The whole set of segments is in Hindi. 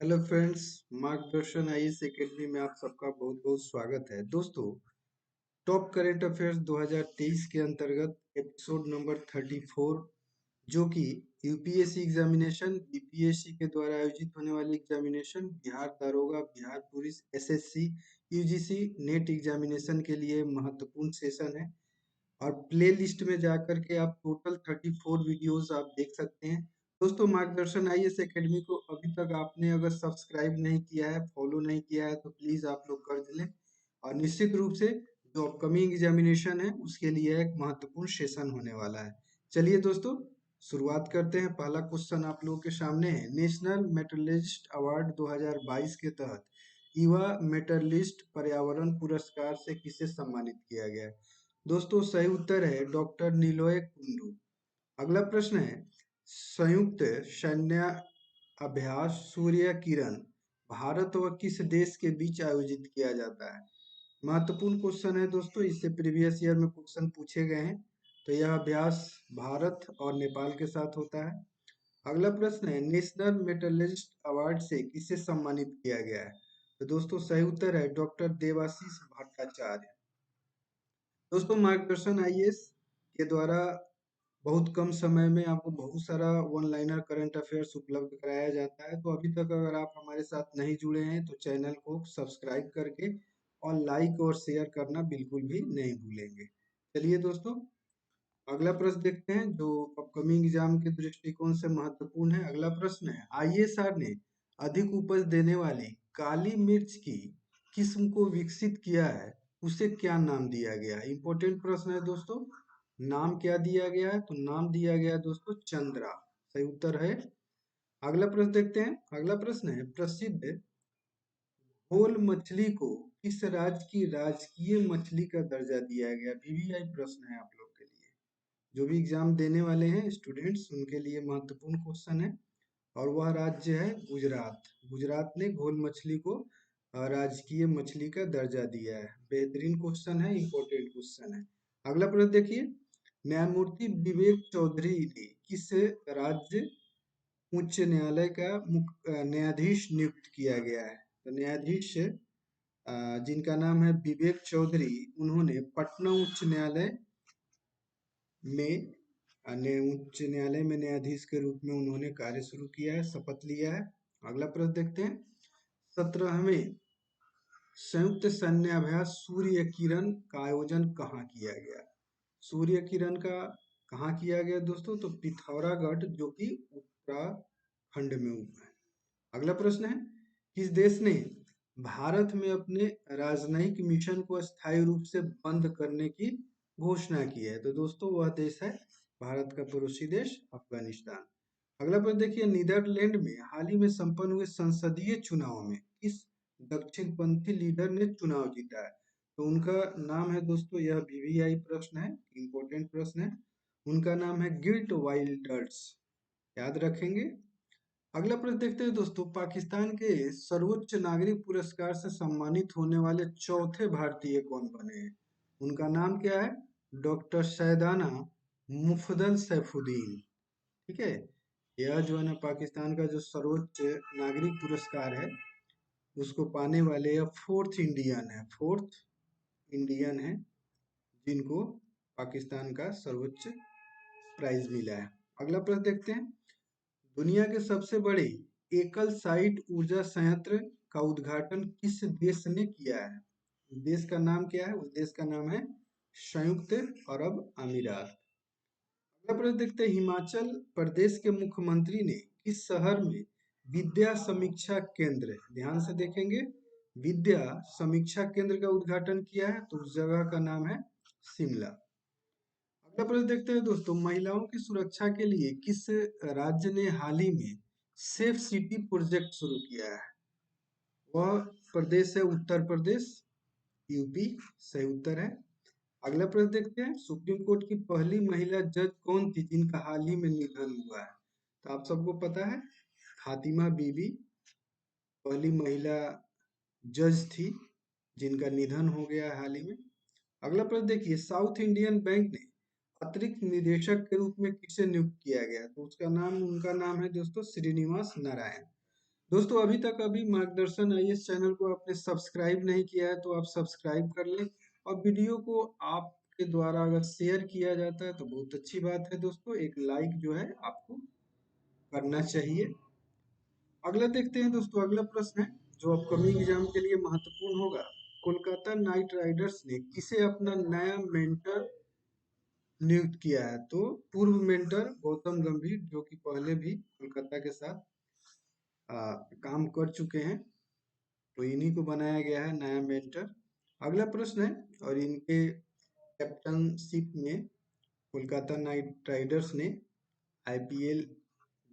Hello friends. मार्गदर्शन आईएएस एकेडमी में आप सबका बहुत बहुत स्वागत है। दोस्तों, टॉप करंट अफेयर्स 2023 के अंतर्गत एपिसोड नंबर 34, जो कि यूपीएससी एग्जामिनेशन, बीपीएससी के द्वारा आयोजित होने वाली एग्जामिनेशन, बिहार दारोगा, Bihar police, SSC, UGC net examination के लिए महत्वपूर्ण सेशन है। और प्ले लिस्ट में जाकर के आप टोटल 34 वीडियोस आप देख सकते हैं। दोस्तों, मार्गदर्शन आईएएस एकेडमी को अभी तक आपने अगर सब्सक्राइब नहीं किया है, फॉलो नहीं किया है, तो प्लीज आप लोग कर लें। और निश्चित रूप से जो अपकमिंग एग्जामिनेशन है उसके लिए एक महत्वपूर्ण सेशन होने वाला है। चलिए दोस्तों, शुरुआत करते हैं। पहला क्वेश्चन आप लोगों के सामने है। नेशनल मेटलर्जिस्ट अवार्ड 2022 के तहत युवा मेटलर्जिस्ट पर्यावरण पुरस्कार से किसे सम्मानित किया गया है? दोस्तों, सही उत्तर है डॉक्टर निलॉय कुंडू। अगला प्रश्न है, संयुक्त सैन्य अभ्यास सूर्य किरण भारत व किस देश के बीच आयोजित किया जाता है? महत्वपूर्ण क्वेश्चन है दोस्तों, इससे प्रीवियस ईयर में क्वेश्चन पूछे गए हैं। तो यह अभ्यास भारत और नेपाल के साथ होता है। अगला प्रश्न है, नेशनल मेटलर्जिस्ट अवार्ड से किसे सम्मानित किया गया है? तो दोस्तों, सही उत्तर है डॉक्टर देवाशीष भट्टाचार्य। दोस्तों, मार्गदर्शन आईएएस के द्वारा बहुत कम समय में आपको बहुत सारा वन लाइनर करंट अफेयर्स उपलब्ध कराया जाता है। तो अभी तक अगर आप हमारे साथ नहीं जुड़े हैं तो चैनल को सब्सक्राइब करके और लाइक और शेयर करना बिल्कुल भी नहीं भूलेंगे। चलिए दोस्तों, अगला प्रश्न देखते हैं जो अपकमिंग एग्जाम के दृष्टिकोण से महत्वपूर्ण है। अगला प्रश्न है, आईएसआर ने अधिक उपज देने वाली काली मिर्च की किस्म को विकसित किया है, उसे क्या नाम दिया गया है? इंपॉर्टेंट प्रश्न है दोस्तों। नाम क्या दिया गया है? तो नाम दिया गया है दोस्तों चंद्रा। सही उत्तर है। अगला प्रश्न देखते हैं। अगला प्रश्न है, प्रसिद्ध घोल मछली को किस राज्य की राजकीय मछली का दर्जा दिया गया? वीवीआई प्रश्न है आप लोग के लिए। जो भी एग्जाम देने वाले हैं स्टूडेंट्स, उनके लिए महत्वपूर्ण क्वेश्चन है। और वह राज्य है गुजरात। गुजरात ने घोल मछली को राजकीय मछली का दर्जा दिया है। बेहतरीन क्वेश्चन है, इंपॉर्टेंट क्वेश्चन है। अगला प्रश्न देखिए, न्यायमूर्ति विवेक चौधरी ने किस राज्य उच्च न्यायालय का न्यायाधीश नियुक्त किया गया है? तो न्यायाधीश जिनका नाम है विवेक चौधरी, उन्होंने पटना उच्च न्यायालय में उच्च न्यायालय में न्यायाधीश के रूप में उन्होंने कार्य शुरू किया है, शपथ लिया है। अगला प्रश्न देखते हैं, 17वें संयुक्त सैन्य अभ्यास सूर्य किरण का आयोजन कहाँ किया गया? सूर्य किरण का कहाँ किया गया दोस्तों? तो पिथौरागढ़, जो कि उत्तराखंड में हुआ है। अगला प्रश्न है, किस देश ने भारत में अपने राजनयिक मिशन को अस्थायी रूप से बंद करने की घोषणा की है? तो दोस्तों, वह देश है भारत का पड़ोसी देश अफगानिस्तान। अगला प्रश्न देखिए, नीदरलैंड में हाल ही में संपन्न हुए संसदीय चुनाव में किस दक्षिणपंथी लीडर ने चुनाव जीता है? तो उनका नाम है दोस्तों, यह वीवीआई प्रश्न है, इंपॉर्टेंट प्रश्न है। उनका नाम है गिल्ट वाइल्डर्स, याद रखेंगे। अगला प्रश्न देखते हैं दोस्तों, पाकिस्तान के सर्वोच्च नागरिक पुरस्कार से सम्मानित होने वाले चौथे भारतीय कौन बने हैं? उनका नाम क्या है? डॉक्टर सैदाना मुफदल सैफुद्दीन। ठीक है, यह जो है ना पाकिस्तान का जो सर्वोच्च नागरिक पुरस्कार है उसको पाने वाले यह फोर्थ इंडियन है जिनको पाकिस्तान का सर्वोच्च प्राइज मिला है। अगला प्रश्न देखते हैं, दुनिया के सबसे बड़े एकल साइट ऊर्जा संयंत्र का उद्घाटन किस देश ने किया है? उस देश का नाम क्या है? उस देश का नाम है संयुक्त अरब अमीरात। अगला प्रश्न देखते हैं, हिमाचल प्रदेश के मुख्यमंत्री ने किस शहर में विद्या समीक्षा केंद्र, ध्यान से देखेंगे, विद्या समीक्षा केंद्र का उद्घाटन किया है? तो उस जगह का नाम है शिमला। अगला प्रश्न देखते हैं दोस्तों, महिलाओं की सुरक्षा के लिए किस राज्य ने हाल ही में सेफ सिटी प्रोजेक्ट शुरू किया है? वह प्रदेश है उत्तर प्रदेश, यूपी। सही उत्तर है। अगला प्रश्न देखते हैं, सुप्रीम कोर्ट की पहली महिला जज कौन थी जिनका हाल ही में निधन हुआ है? तो आप सबको पता है, फातिमा बीबी पहली महिला जज थी जिनका निधन हो गया है हाल ही में। अगला प्रश्न देखिए, साउथ इंडियन बैंक ने अतिरिक्त निदेशक के रूप में किसे नियुक्त किया गया? तो उसका नाम उनका नाम है दोस्तों श्रीनिवास नारायण। दोस्तों अभी मार्गदर्शन आईएएस चैनल को आपने सब्सक्राइब नहीं किया है तो आप सब्सक्राइब कर लें, और वीडियो को आपके द्वारा अगर शेयर किया जाता है तो बहुत अच्छी बात है दोस्तों, एक लाइक जो है आपको करना चाहिए। अगला देखते हैं दोस्तों, अगला प्रश्न है जो अपकमिंग एग्जाम के लिए महत्वपूर्ण होगा। कोलकाता नाइट राइडर्स ने किसे अपना नया मेंटर नियुक्त किया है? तो पूर्व मेंटर गौतम गंभीर, जो कि पहले भी कोलकाता के साथ काम कर चुके हैं, तो इन्हीं को बनाया गया है नया मेंटर। अगला प्रश्न है, और इनके कैप्टनशिप में कोलकाता नाइट राइडर्स ने आईपीएल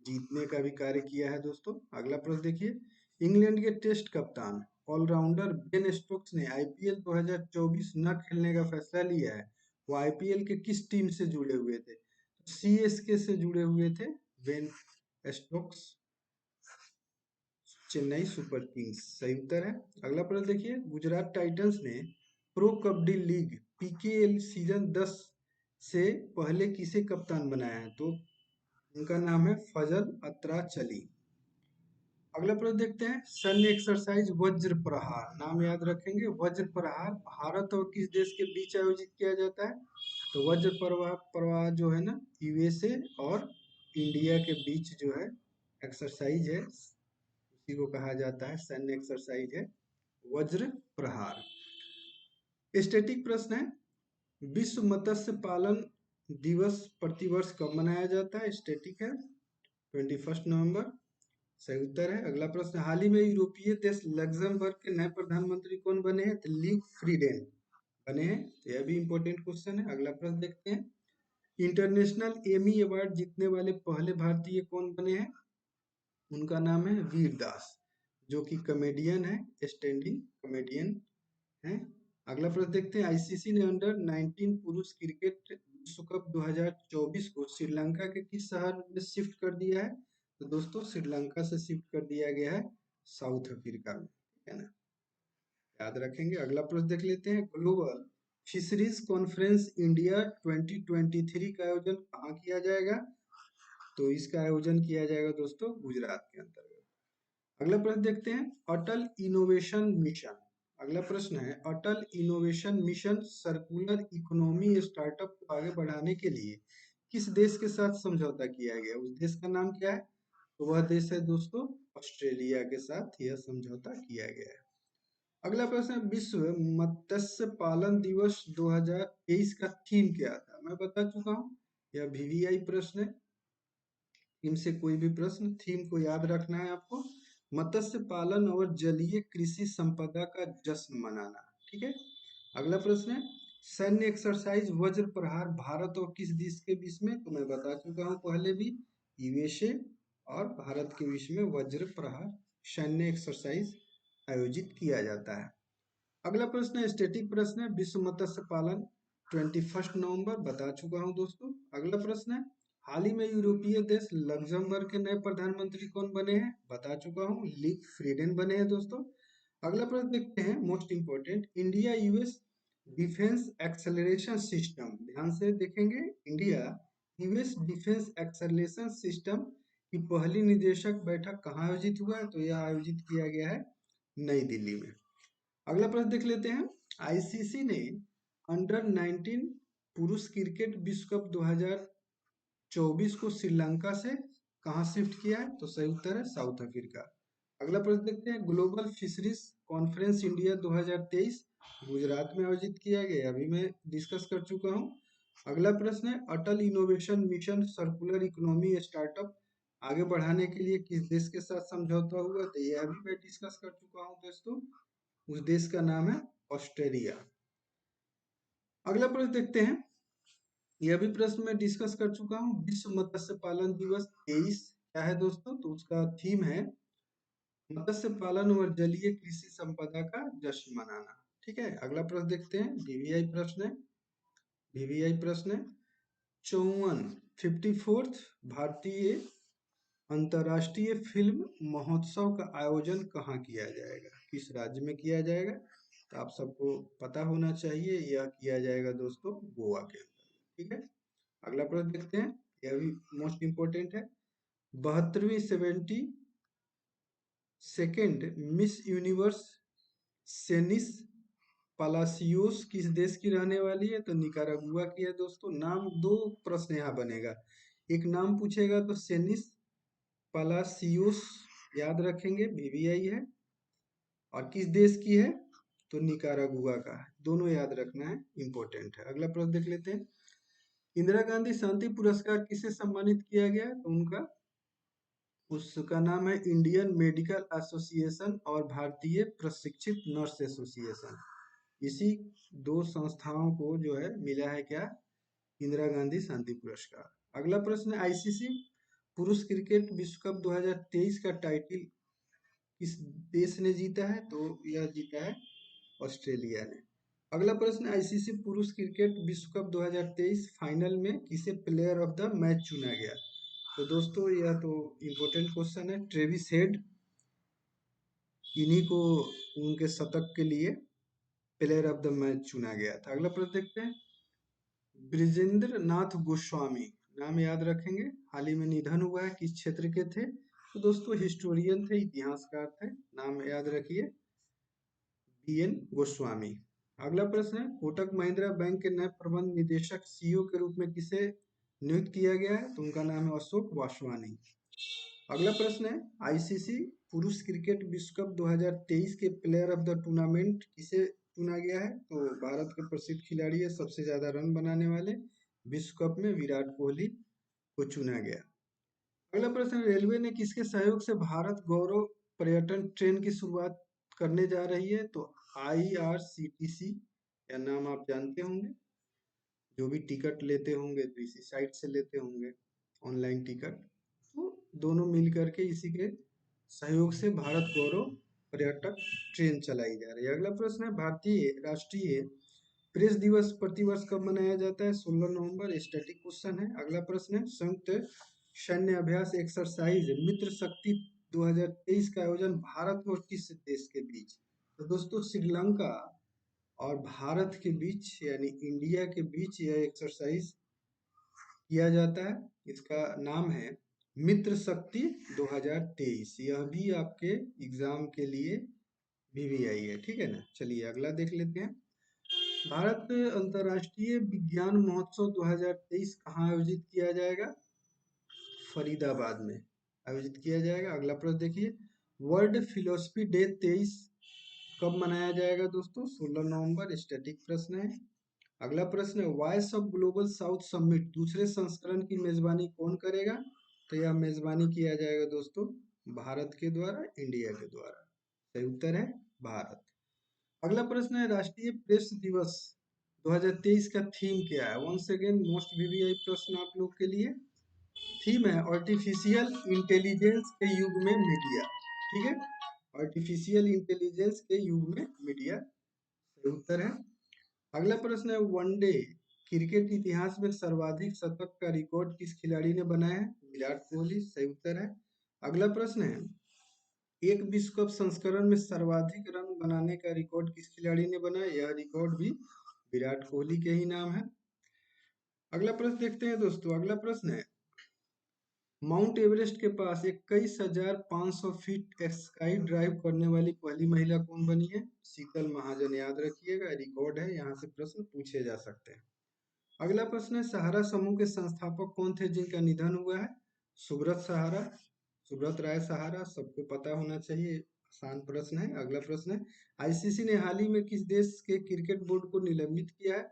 जीतने का भी कार्य किया है दोस्तों। अगला प्रश्न देखिए, इंग्लैंड के टेस्ट कप्तान ऑलराउंडर बेन स्टोक्स ने आईपीएल 2024 न खेलने का फैसला लिया है। वो आईपीएल के किस टीम से जुड़े हुए थे? सीएसके से जुड़े हुए थे Ben Stokes, Chennai super Kings सही उत्तर है। अगला प्रश्न देखिए, गुजरात टाइटंस ने pro kabaddi league PKL season 10 से पहले किसे कप्तान बनाया है? तो उनका नाम है फजल अत्राचली। अगला प्रश्न देखते हैं, सैन्य एक्सरसाइज वज्र प्रहार, नाम याद रखेंगे, वज्र प्रहार भारत और किस देश के बीच आयोजित किया जाता है? तो वज्र प्रहार प्रहार जो है ना, यूएसए और इंडिया के बीच जो है एक्सरसाइज है, उसी को कहा जाता है सैन्य एक्सरसाइज है वज्र प्रहार। स्टैटिक प्रश्न है, विश्व मत्स्य पालन दिवस प्रतिवर्ष कब मनाया जाता है? स्टैटिक है 21 नवंबर, सही उत्तर है। अगला प्रश्न, हाल ही में यूरोपीय देश लग्जमबर्ग के नए प्रधानमंत्री कौन बने हैं? तो लीव फ्रीडेन बने हैं, तो यह भी इंपॉर्टेंट क्वेश्चन है। अगला प्रश्न देखते हैं, इंटरनेशनल एमी अवार्ड जीतने वाले पहले भारतीय कौन बने हैं? उनका नाम है वीर दास, जो कि कॉमेडियन है, स्टैंडिंग कॉमेडियन है। अगला प्रश्न देखते हैं, आईसीसी ने अंडर 19 पुरुष क्रिकेट विश्व कप 2024 को श्रीलंका के किस शहर में शिफ्ट कर दिया है? तो दोस्तों श्रीलंका से शिफ्ट कर दिया गया है साउथ अफ्रीका में, ठीक है ना, याद रखेंगे। अगला प्रश्न देख लेते हैं, ग्लोबल फिशरीज कॉन्फ्रेंस इंडिया 2023 का आयोजन कहाँ किया जाएगा? तो इसका आयोजन किया जाएगा दोस्तों गुजरात के अंतर्गत। अगला प्रश्न देखते हैं, अटल इनोवेशन मिशन। अगला प्रश्न है, Atal innovation mission circular economy startup को आगे बढ़ाने के लिए किस देश के साथ समझौता किया गया? उस देश का नाम क्या है? तो वह देश है दोस्तों ऑस्ट्रेलिया के साथ यह समझौता किया गया है। अगला प्रश्न है, विश्व मत्स्य पालन दिवस 2023 का थीम क्या था? मैं बता चुका हूँ, यह वीवीआई प्रश्न है, इनसे कोई भी प्रश्न, थीम को याद रखना है आपको, मत्स्य पालन और जलीय कृषि संपदा का जश्न मनाना, ठीक है। अगला प्रश्न है, सैन्य एक्सरसाइज वज्र प्रहार भारत और किस देश के बीच में? तो मैं बता चुका हूँ पहले भी, यूएसए और भारत के बीच में वज्र प्रहार सैन्य एक्सरसाइज आयोजित किया जाता है। अगला प्रश्न है, स्टैटिक प्रश्न है, विश्व मत्स्य पालन 21 नवंबर, बता चुका हूं दोस्तों। अगला प्रश्न है, हाल ही में यूरोपीय देश लग्जमबर्ग के नए प्रधानमंत्री कौन बने हैं? बता चुका हूं, लीव फ्रीडेन बने हैं दोस्तों। अगला प्रश्न देखते हैं, most important, India US defence acceleration system, ध्यान से देखेंगे, India US defence acceleration system की पहली निदेशक बैठक कहाँ आयोजित हुआ है? तो यह आयोजित किया गया है नई दिल्ली में। अगला प्रश्न देख लेते हैं, आईसीसी ने अंडर 19 पुरुष क्रिकेट विश्व कप 2024 को श्रीलंका से कहां शिफ्ट किया है? तो सही उत्तर है साउथ अफ्रीका। अगला प्रश्न देखते हैं, global fisheries conference India 2023 Gujarat में आयोजित किया गया, अभी मैं डिस्कस कर चुका हूं। अगला प्रश्न है, Atal innovation mission circular economy startup आगे बढ़ाने के लिए किस देश के साथ समझौता हुआ? तो यह भी मैं डिस्कस कर चुका हूं दोस्तों, उस देश का नाम है ऑस्ट्रेलिया। अगला प्रश्न देखते हैं, यह भी प्रश्न मैं डिस्कस कर चुका हूं, विश्व मत्स्य पालन दिवस 23 क्या है दोस्तों? तो उसका थीम है मत्स्य पालन और जलीय कृषि संपदा का जश्न मनाना, ठीक है। अगला प्रश्न देखते हैं, वीवीआई प्रश्न है, वीवीआई प्रश्न है, 54th भारतीय अंतर्राष्ट्रीय फिल्म महोत्सव का आयोजन कहाँ किया जाएगा? किस राज्य में किया जाएगा? तो आप सबको पता होना चाहिए, यह किया जाएगा दोस्तों गोवा के अंदर, ठीक है। अगला प्रश्न देखते हैं, यह भी मोस्ट इंपोर्टेंट है, 72वीं 70 सेकंड, मिस यूनिवर्स सेनिस पलासियोस किस देश की रहने वाली है? तो निकारागुआ की है दोस्तों। नाम, दो प्रश्न यहाँ बनेगा, एक नाम पूछेगा तो सेनिस पलासियोस याद रखेंगे, बीबीआई है, और किस देश की है तो निकारागुआ का है। दोनों याद रखना है, इंपॉर्टेंट है। अगला प्रश्न देख लेते हैं। इंदिरा गांधी शांति पुरस्कार किसे सम्मानित किया गया है? तो उसका नाम है इंडियन मेडिकल एसोसिएशन और भारतीय प्रशिक्षित नर्स एसोसिएशन। इसी दो संस्थाओं को जो है मिला है क्या? इंदिरा गांधी शांति पुरस्कार। अगला प्रश्न है, आईसीसी पुरुष क्रिकेट विश्व कप 2023 का टाइटल किस देश ने जीता है? तो यह जीता है ऑस्ट्रेलिया ने। अगला प्रश्न, आईसीसी पुरुष क्रिकेट विश्व कप 2023 फाइनल में किसे प्लेयर ऑफ द मैच चुना गया? तो दोस्तों यह तो इम्पोर्टेंट क्वेश्चन है। ट्रेविस हेड, इन्हीं को उनके शतक के लिए प्लेयर ऑफ द मैच चुना गया था। अगला प्रश्न देखते हैं, ब्रिजेंद्र नाथ गोस्वामी, नाम याद रखेंगे, हाल ही में निधन हुआ है, किस क्षेत्र के थे? तो दोस्तों हिस्टोरियन थे, इतिहासकार थे, नाम याद रखिए, बीएन गोस्वामी। अगला प्रश्न है, कोटक महिंद्रा बैंक के नए प्रबंध निदेशक सीईओ के रूप में किसे नियुक्त किया गया है? तो उनका नाम है अशोक वासवानी। अगला प्रश्न है, आईसीसी पुरुष क्रिकेट विश्व कप 2023 के प्लेयर ऑफ द टूर्नामेंट किसे चुना गया है? तो भारत के प्रसिद्ध खिलाड़ी है, सबसे ज्यादा रन बनाने वाले, विश्व कप में विराट कोहली को चुना गया। अगला प्रश्न, रेलवे ने किसके सहयोग से भारत गौरव पर्यटन ट्रेन की शुरुआत करने जा रही है? तो आईआरसीटीसी, या नाम आप जानते होंगे, जो भी टिकट लेते होंगे तो इसी साइट से लेते होंगे, ऑनलाइन टिकट। तो दोनों मिल करके इसी के सहयोग से भारत गौरव पर्यटक ट्रेन चलाई जा रही है। अगला प्रश्न है, भारतीय राष्ट्रीय प्रेस दिवस प्रतिवर्ष कब मनाया जाता है? 16 नवंबर। स्टैटिक क्वेश्चन है। अगला प्रश्न है, संयुक्त सैन्य अभ्यास एक्सरसाइज मित्र शक्ति 2023 का आयोजन भारत और किस देश के बीच? तो दोस्तों श्रीलंका और भारत के बीच, यानी इंडिया के बीच यह एक्सरसाइज किया जाता है। इसका नाम है मित्र शक्ति 2023। यह भी आपके एग्जाम के लिए बीबीआई है, ठीक है ना। चलिए अगला देख लेते हैं। भारत अंतर्राष्ट्रीय विज्ञान महोत्सव 2023 कहाँ आयोजित किया जाएगा? फरीदाबाद में आयोजित किया जाएगा। अगला प्रश्न देखिए, वर्ल्ड फिलोसफी डे 23 कब मनाया जाएगा? दोस्तों 16 नवंबर। स्टैटिक प्रश्न है। अगला प्रश्न है, voice of global south summit दूसरे संस्करण की मेजबानी कौन करेगा? तो यह मेजबानी किया जाएगा दोस्तों भारत के द्वारा, इंडिया के द्वारा। सही उत्तर है भारत। अगला प्रश्न है, राष्ट्रीय प्रेस दिवस 2023 का थीम क्या है? वंस अगेन मोस्ट वीवीआई प्रश्न आप लोग के लिए। थीम है आर्टिफिशियल इंटेलिजेंस के युग में मीडिया, ठीक है, आर्टिफिशियल इंटेलिजेंस के युग में मीडिया, सही उत्तर है। अगला प्रश्न है, वनडे क्रिकेट इतिहास में सर्वाधिक शतक का रिकॉर्ड किस खिलाड़ी ने बनाया है? विराट कोहली, सही उत्तर है। अगला प्रश्न है, एक विश्व कप संस्करण में सर्वाधिक रन बनाने का रिकॉर्ड किस खिलाड़ी ने बनाया? यह रिकॉर्ड भी विराट कोहली के ही नाम है। अगला प्रश्न देखते हैं दोस्तों। अगला प्रश्न है, माउंट एवरेस्ट के पास 21,500 फीट स्काई ड्राइव करने वाली पहली महिला कौन बनी है? शीतल महाजन, याद रखिएगा, रिकॉर्ड है, यहाँ से प्रश्न पूछे जा सकते हैं। अगला प्रश्न है, सहारा समूह के संस्थापक कौन थे जिनका निधन हुआ है? सुब्रत सहारा, सुब्रत राय सहारा, सबको पता होना चाहिए, आसान प्रश्न है। अगला प्रश्न है, आईसीसी ने हाल ही में किस देश के क्रिकेट बोर्ड को निलंबित किया है?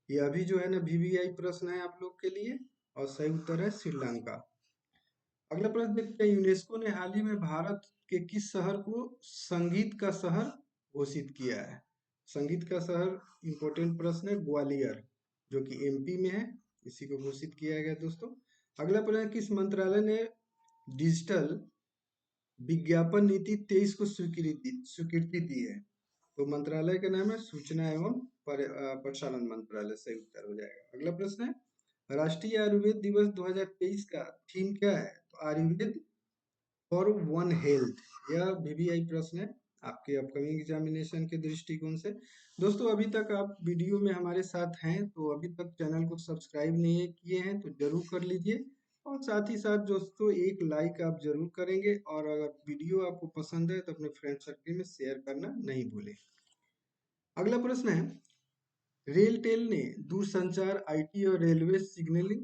यह भी जो है ना वीवीआई प्रश्न है आप लोग के लिए, और सही उत्तर है श्रीलंका। अगला प्रश्न देखते हैं, यूनेस्को ने हाल ही में भारत के किस शहर को संगीत का शहर घोषित किया है? संगीत का शहर, इंपॉर्टेंट प्रश्न है, ग्वालियर, जो कि एमपी में है, इसी को घोषित किया गया दोस्तों। अगला प्रश्न, किस मंत्रालय ने डिजिटल विज्ञापन नीति 23 को स्वीकृति दी है? तो मंत्रालय का नाम है सूचना एवं प्रसारण मंत्रालय, सही उत्तर हो जाएगा। अगला प्रश्न है, राष्ट्रीय आयुर्वेद दिवस 2023 का थीम क्या है? तो आयुर्वेद फॉर वन हेल्थ। यह वीवीआई प्रश्न है आपके अपकमिंग एग्जामिनेशन के दृष्टिकोण से। दोस्तों अभी तक आप वीडियो में हमारे साथ हैं तो अभी तक चैनल को सब्सक्राइब नहीं किए हैं तो जरूर कर लीजिए, और साथ ही साथ दोस्तों एक लाइक आप जरूर करेंगे, और अगर वीडियो आपको पसंद है तो अपने फ्रेंड सर्किल में शेयर करना नहीं भूलें। अगला प्रश्न है, रेलटेल ने दूरसंचार, आईटी और रेलवे सिग्नलिंग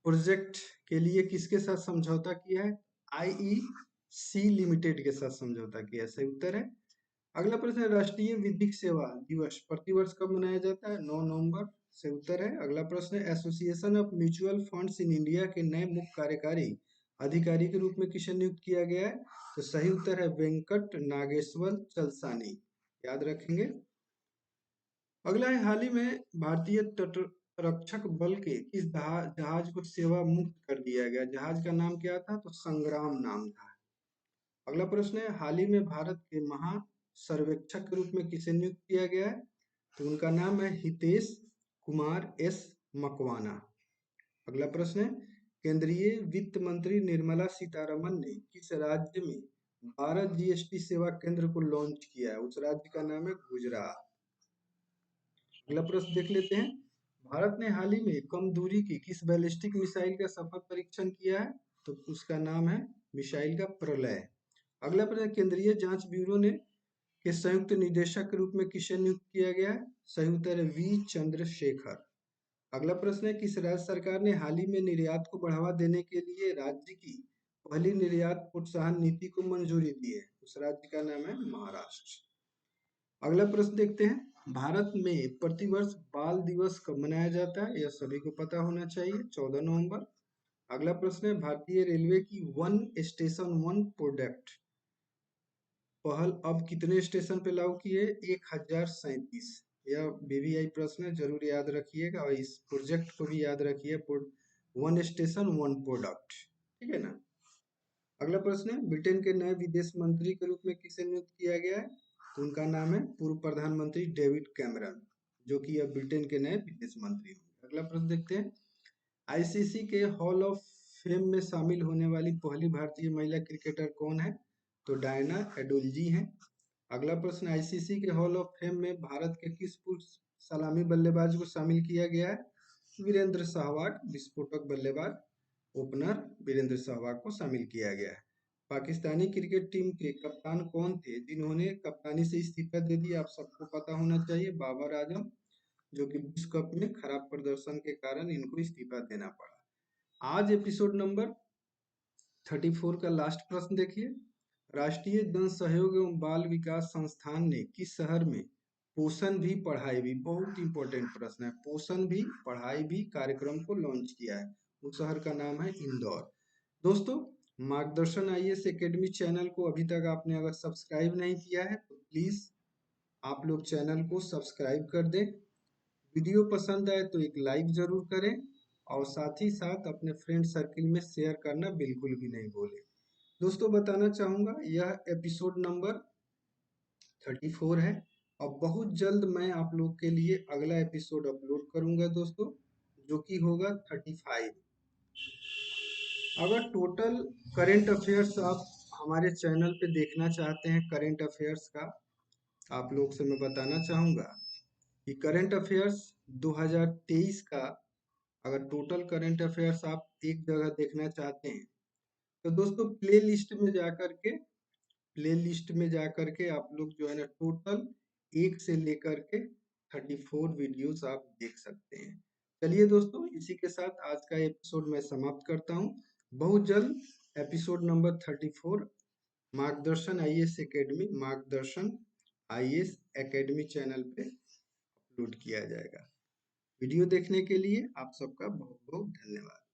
प्रोजेक्ट के लिए किसके साथ समझौता किया है? आईईसी लिमिटेड के साथ समझौता किया है। सही उत्तर है। अगला प्रश्न है, राष्ट्रीय विधिक सेवा दिवस प्रतिवर्ष कब मनाया जाता है? 9 नवंबर। से उत्तर है। अगला प्रश्न है, association of mutual funds in India के नए मुख्य कार्यकारी अधिकारी के रूप में किसे नियुक्त किया गया है? तो सही उत्तर है वेंकट नागेश्वर चलसानी। याद रखेंगे। अगला है, हाल ही में भारतीय तटरक्षक बल के किस जहाज को सेवा मुक्त कर दिया गया? जहाज का नाम क्या था? तो संग्राम नाम था। अगला प्रश्न है, हाल ही में भारत के महा सर्वेक्षक के रूप में किसे नियुक्त किया गया है? तो उनका नाम है हितेश कुमार एस मकवाना। अगला प्रश्न है, केंद्रीय वित्त मंत्री निर्मला सीतारमन ने किस राज्य में 12 जीएसटी सेवा केंद्र को लॉन्च किया है? उस राज्य का नाम है गुजरात। अगला प्रश्न देख लेते हैं, भारत ने हाल ही में कम दूरी की किस बैलिस्टिक मिसाइल का सफल परीक्षण किया है? तो उसका नाम है मिसाइल का प्रलय। अगला प्रश्न, केंद्रीय जांच ब्यूरो ने के संयुक्त निदेशक के रूप में किसे नियुक्त किया गया है? सही उत्तर है वी चंद्रशेखर। अगला प्रश्न है, किस राज्य सरकार ने हाल ही में निर्यात को बढ़ावा देने के लिए राज्य की पहली निर्यात प्रोत्साहन नीति को मंजूरी दी है? उस राज्य का नाम है महाराष्ट्र। अगला प्रश्न देखते हैं, भारत में प्रतिवर्ष बाल दिवस कब मनाया जाता है? यह सभी को पता होना चाहिए, 14 नवंबर। अगला प्रश्न है, भारतीय रेलवे की वन स्टेशन वन प्रोडक्ट पहल अब कितने स्टेशन पे लागू की है? 1037। यह बीबीआई प्रश्न है, जरूर याद रखिएगा, और इस प्रोजेक्ट को भी याद रखिए, वन स्टेशन वन प्रोडक्ट। ठीक है ना। अगला प्रश्न है, ब्रिटेन के नए विदेश मंत्री के रूप में किसे नियुक्त किया गया है? तो उनका नाम है पूर्व प्रधानमंत्री डेविड कैमरन, जो कि अब ब्रिटेन के नए विदेश मंत्री होंगे। अगला प्रश्न देखते हैं, आईसीसी के हॉल ऑफ फेम में शामिल होने वाली पहली भारतीय महिला क्रिकेटर कौन है? तो डायना एडुल्जी हैं। अगला प्रश्न, आईसीसी के हॉल ऑफ फेम में भारत के किस पूर्व सलामी बल्लेबाज को शामिल किया गया है? वीरेंद्र सहवाग, विस्फोटक बल्लेबाज ओपनर वीरेंद्र सहवाग को शामिल किया गया है। पाकिस्तानी क्रिकेट टीम के कप्तान कौन थे जिन्होंने कप्तानी से इस्तीफा दे दिया? आप सबको पता होना चाहिए, बाबर आजम, जो कि विश्व कप में खराब प्रदर्शन के कारण इनको इस्तीफा देना पड़ा। आज एपिसोड नंबर 34 का लास्ट प्रश्न देखिए, राष्ट्रीय जन सहयोग एवं बाल विकास संस्थान ने किस शहर में पोषण भी पढ़ाई भी, बहुत इंपॉर्टेंट प्रश्न है, पोषण भी पढ़ाई भी कार्यक्रम को लॉन्च किया है? उस शहर का नाम है इंदौर। दोस्तों, मार्गदर्शन आईएएस एकेडमी चैनल को अभी तक आपने अगर सब्सक्राइब नहीं किया है तो प्लीज आप लोग चैनल को सब्सक्राइब कर दें। वीडियो पसंद आए तो एक लाइक जरूर करें, और साथ ही साथ अपने फ्रेंड सर्किल में शेयर करना बिल्कुल भी नहीं भूलें। दोस्तों, बताना चाहूंगा यह एपिसोड नंबर 34 है, और बहुत जल्द मैं आप लोग के लिए अगला एपिसोड अपलोड करूंगा दोस्तों, जो कि होगा 35। अगर टोटल करेंट अफेयर्स आप हमारे चैनल पे देखना चाहते हैं, करेंट अफेयर्स का आप लोग से मैं बताना चाहूंगा कि करेंट अफेयर्स 2023 का अगर टोटल करंट अफेयर्स आप एक जगह देखना चाहते हैं तो दोस्तों प्ले लिस्ट में जाकर के आप लोग जो है ना टोटल 1 से लेकर के 34 वीडियोस आप देख सकते हैं। चलिए दोस्तों, इसी के साथ आज का एपिसोड मैं समाप्त करता हूं। बहुत जल्द एपिसोड नंबर 34 मार्गदर्शन आईएएस एकेडमी चैनल पे अपलोड किया जाएगा। वीडियो देखने के लिए आप सबका बहुत बहुत धन्यवाद।